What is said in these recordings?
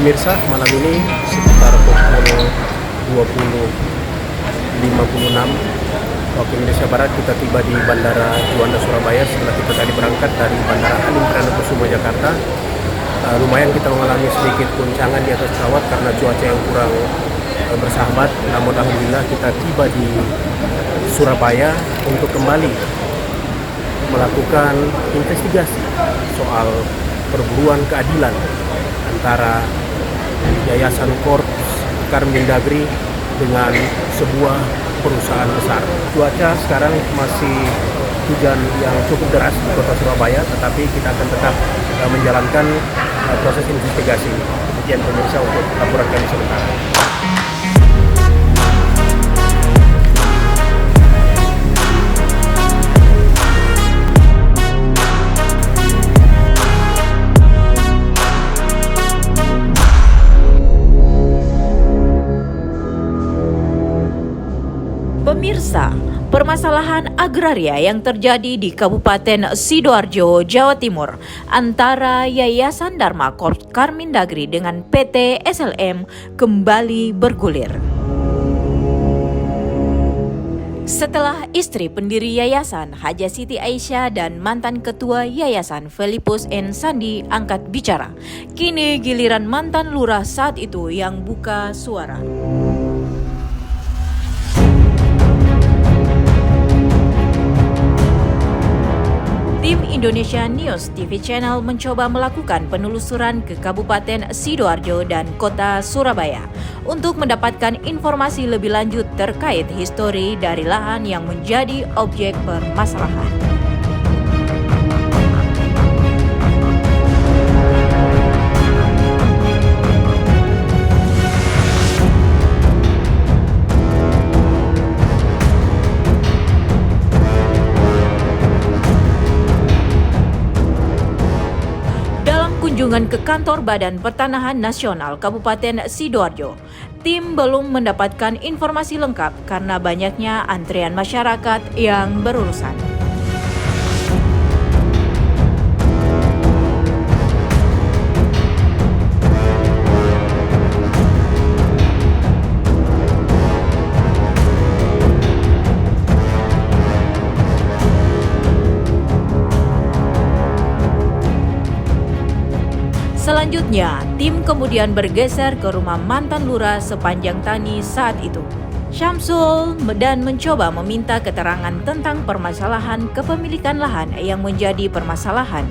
Pemirsa, malam ini sekitar pukul 20.56 waktu Indonesia Barat kita tiba di Bandara Juanda Surabaya setelah kita tadi berangkat dari Bandara Halim Perdana Kusuma Jakarta. Lumayan kita mengalami sedikit guncangan di atas pesawat karena cuaca yang kurang bersahabat, namun alhamdulillah kita tiba di Surabaya untuk kembali melakukan investigasi soal perburuan keadilan antara Yayasan Korps Karmendagri dengan sebuah perusahaan besar. Cuaca sekarang masih hujan yang cukup deras di kota Surabaya, tetapi kita akan tetap menjalankan proses investigasi. Demikian pemirsa untuk laporan kami sementara. Pemirsa, permasalahan agraria yang terjadi di Kabupaten Sidoarjo, Jawa Timur antara Yayasan Dharma Korps Karmendagri dengan PT SLM kembali bergulir. Setelah istri pendiri yayasan Haja Siti Aisyah dan mantan ketua yayasan Felipus N. Sandi angkat bicara, kini giliran mantan lurah saat itu yang buka suara. Tim Indonesia News TV Channel mencoba melakukan penelusuran ke Kabupaten Sidoarjo dan Kota Surabaya untuk mendapatkan informasi lebih lanjut terkait histori dari lahan yang menjadi objek permasalahan. Kunjungan ke kantor Badan Pertanahan Nasional Kabupaten Sidoarjo, tim belum mendapatkan informasi lengkap karena banyaknya antrian masyarakat yang berurusan. Selanjutnya, tim kemudian bergeser ke rumah mantan lurah sepanjang Tani saat itu, Syamsul, dan mencoba meminta keterangan tentang permasalahan kepemilikan lahan yang menjadi permasalahan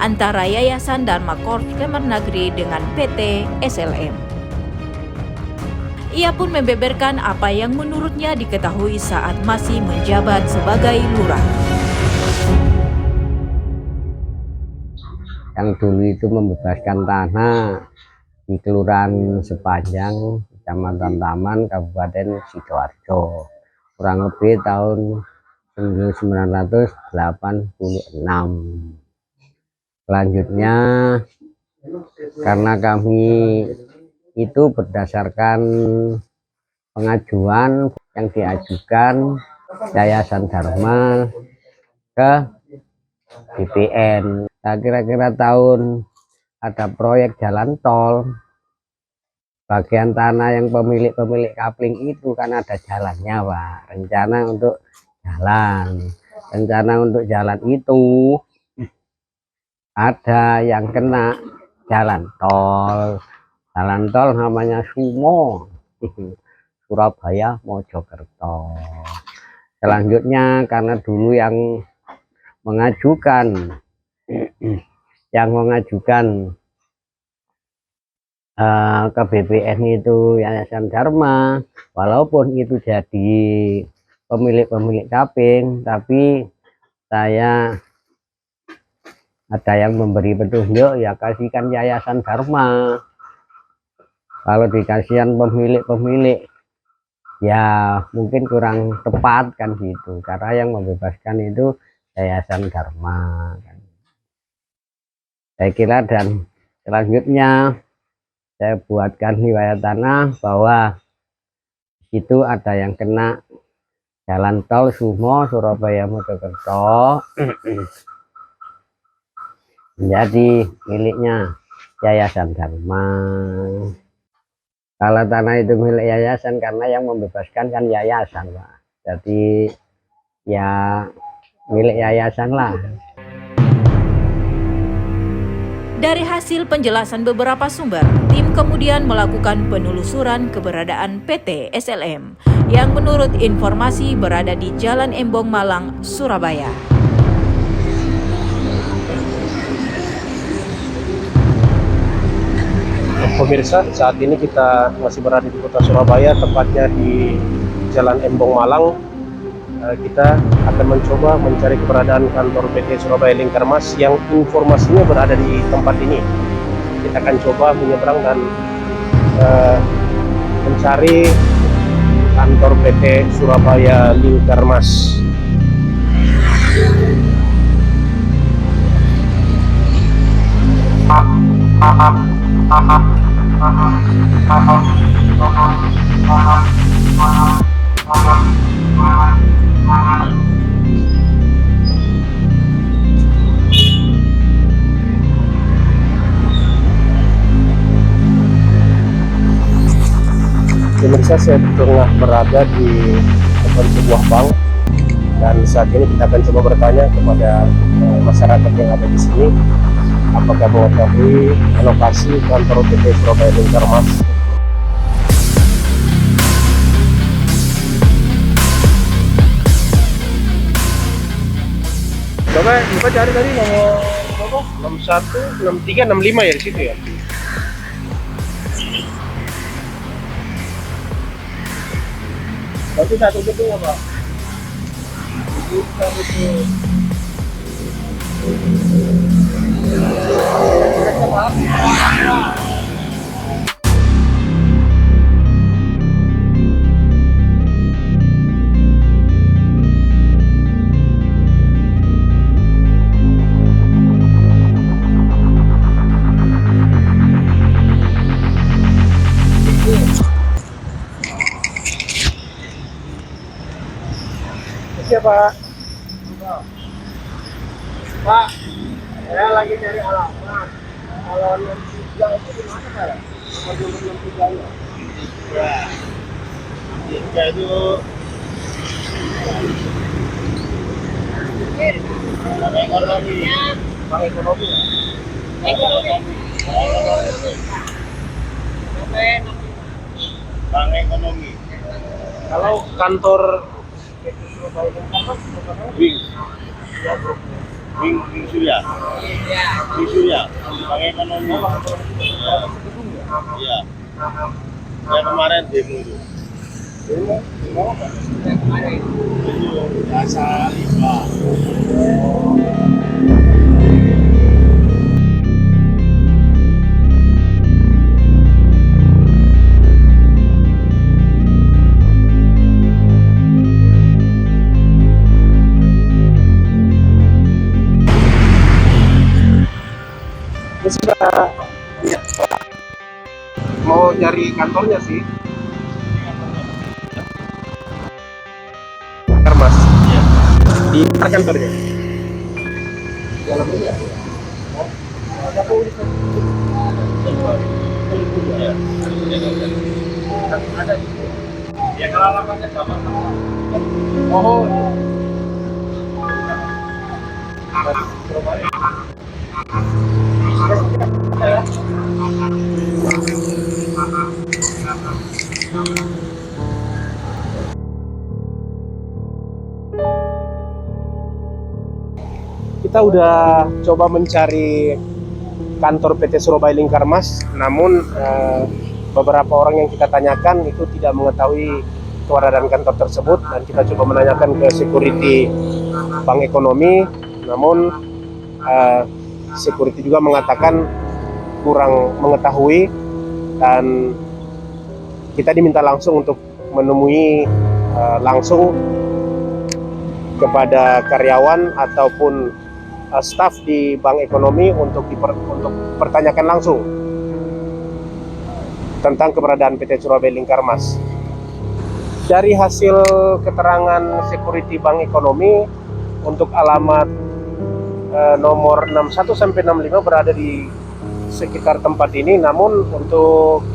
antara Yayasan Dharma Korps Karmendagri dengan PT SLM. Ia pun membeberkan apa yang menurutnya diketahui saat masih menjabat sebagai lurah. Yang dulu itu membebaskan tanah di Kelurahan Sepanjang, Kecamatan Taman, Kabupaten Sidoarjo, kurang lebih tahun 1986. Selanjutnya, karena kami itu berdasarkan pengajuan yang diajukan Yayasan Dharma ke BPN. Nah, kira-kira tahun ada proyek jalan tol, bagian tanah yang pemilik kapling itu kan ada jalannya, Pak. Rencana untuk jalan itu ada yang kena jalan tol namanya Sumo, Surabaya Mojokerto. Selanjutnya karena dulu yang mengajukan ke BPN itu Yayasan Dharma, walaupun itu jadi pemilik kaping, tapi saya ada yang memberi petunjuk, ya kasihkan Yayasan Dharma. Kalau dikasihkan pemilik ya mungkin kurang tepat kan gitu, karena yang membebaskan itu Yayasan Dharma kan. Saya kira, dan selanjutnya saya buatkan riwayat tanah bahwa itu ada yang kena jalan tol Sumo Surabaya Mojokerto menjadi miliknya Yayasan Dharma. Kalau tanah itu milik yayasan karena yang membebaskan kan yayasan, Pak. Jadi ya milik yayasan lah. Dari hasil penjelasan beberapa sumber, tim kemudian melakukan penelusuran keberadaan PT SLM yang menurut informasi berada di Jalan Embong Malang, Surabaya. Pemirsa, saat ini kita masih berada di kota Surabaya, tepatnya di Jalan Embong Malang. Kita akan mencoba mencari keberadaan kantor PT Surabaya Lingkarmas yang informasinya berada di tempat ini. Kita akan coba menyeberang dan mencari kantor PT Surabaya Lingkarmas. Pemirsa, saya tengah berada di depan sebuah bank dan saat ini kita akan coba bertanya kepada masyarakat yang ada di sini apakah mengetahui lokasi kantor PT Surabaya Lingkarmas. Coba cari tadi nomor berapa? 61, 63, 65 ya di situ ya. Berarti satu gedung ya, Pak? Siapa? Pak, saya lagi cari alamat. Kalau 63 itu di mana, Pak? Nomor 63 ya? Ya. 63 itu Bank Ekonomi. Bank Ekonomi ya? Bank Ekonomi. Kalau kantor Wing Surya. Wing Surya. Bank Ekonomi. Iya. Ya kemarin demo itu. Demo apa? Kemarin. Itu jasa IPA. Sudah ya, mau cari kantornya sih. Lingkarmas. Iya. Di mana kantornya? Dalam ini ya. Ada di sini. Ya kalau alamatnya sama. Oh. Surabaya. Kita udah coba mencari kantor PT Surabaya Lingkarmas, namun beberapa orang yang kita tanyakan itu tidak mengetahui keberadaan kantor tersebut, dan kita coba menanyakan ke security Bank Ekonomi, namun security juga mengatakan kurang mengetahui, dan kita diminta langsung untuk menemui langsung kepada karyawan ataupun staf di Bank Ekonomi untuk pertanyakan langsung tentang keberadaan PT Surabaya Lingkarmas. Dari hasil keterangan security Bank Ekonomi untuk alamat nomor 61 sampai 65 berada di sekitar tempat ini, namun untuk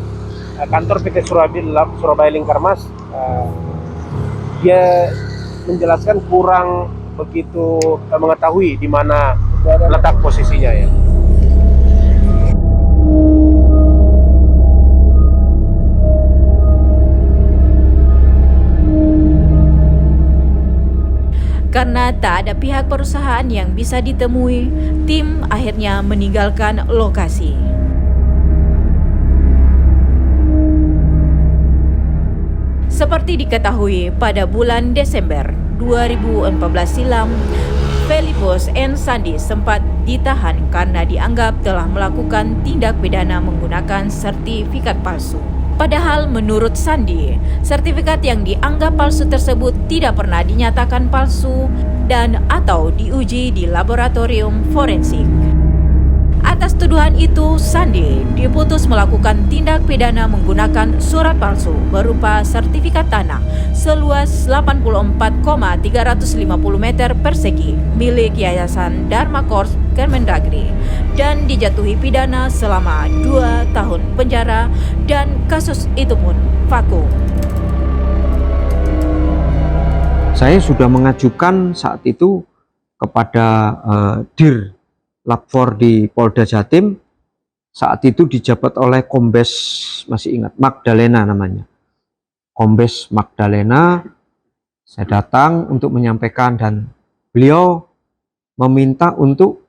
kantor PT Surabaya Lingkarmas dia menjelaskan kurang begitu mengetahui di mana letak posisinya ya. Karena tak ada pihak perusahaan yang bisa ditemui, tim akhirnya meninggalkan lokasi. Seperti diketahui pada bulan Desember 2014 silam, Felipus N. Sandi sempat ditahan karena dianggap telah melakukan tindak pidana menggunakan sertifikat palsu. Padahal menurut Sandi, sertifikat yang dianggap palsu tersebut tidak pernah dinyatakan palsu dan atau diuji di laboratorium forensik. Atas tuduhan itu, Sandi diputus melakukan tindak pidana menggunakan surat palsu berupa sertifikat tanah seluas 84,350 meter persegi milik Yayasan Dharma Corps Kemendagri dan dijatuhi pidana selama 2 tahun penjara dan kasus itu pun vakum. Saya sudah mengajukan saat itu kepada Dir Lapfor di Polda Jatim, saat itu dijabat oleh Kombes, masih ingat, Magdalena namanya. Kombes Magdalena, saya datang untuk menyampaikan dan beliau meminta untuk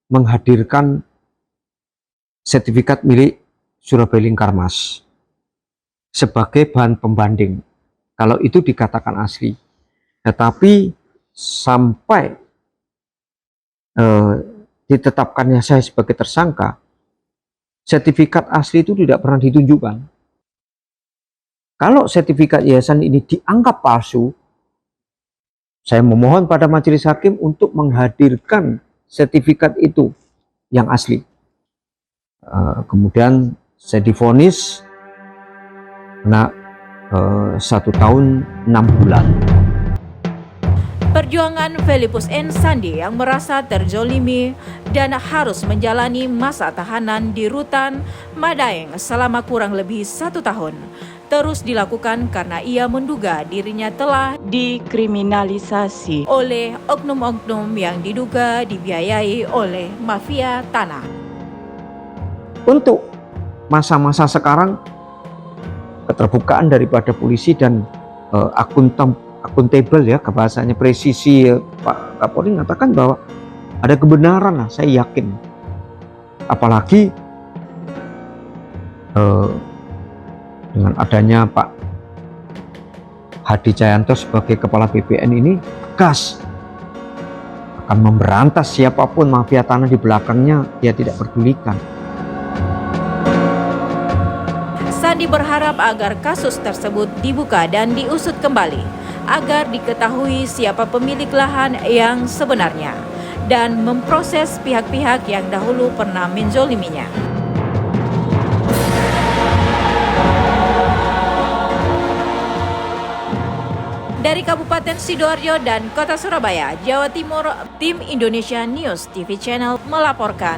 menghadirkan sertifikat milik Surabaya Lingkarmas sebagai bahan pembanding kalau itu dikatakan asli. Tetapi sampai ditetapkannya saya sebagai tersangka, sertifikat asli itu tidak pernah ditunjukkan. Kalau sertifikat yayasan ini dianggap palsu, saya memohon pada majelis hakim untuk menghadirkan sertifikat itu yang asli. Kemudian saya divonis kena 1 tahun 6 bulan. Perjuangan Felipus N. Sandi yang merasa terzolimi dan harus menjalani masa tahanan di rutan Madaeng selama kurang lebih 1 tahun terus dilakukan karena ia menduga dirinya telah dikriminalisasi oleh oknum-oknum yang diduga dibiayai oleh mafia tanah. Untuk masa-masa sekarang, keterbukaan daripada polisi dan akuntabel ya, bahasanya presisi, Pak Kapolri mengatakan bahwa ada kebenaran lah, saya yakin. Apalagi dengan adanya Pak Hadi Cayanto sebagai kepala BPN ini tegas akan memberantas siapapun mafia tanah di belakangnya, dia tidak pedulikan. Sandi berharap agar kasus tersebut dibuka dan diusut kembali agar diketahui siapa pemilik lahan yang sebenarnya dan memproses pihak-pihak yang dahulu pernah menzoliminya. Dari Kabupaten Sidoarjo dan Kota Surabaya, Jawa Timur, tim Indonesia News TV Channel melaporkan.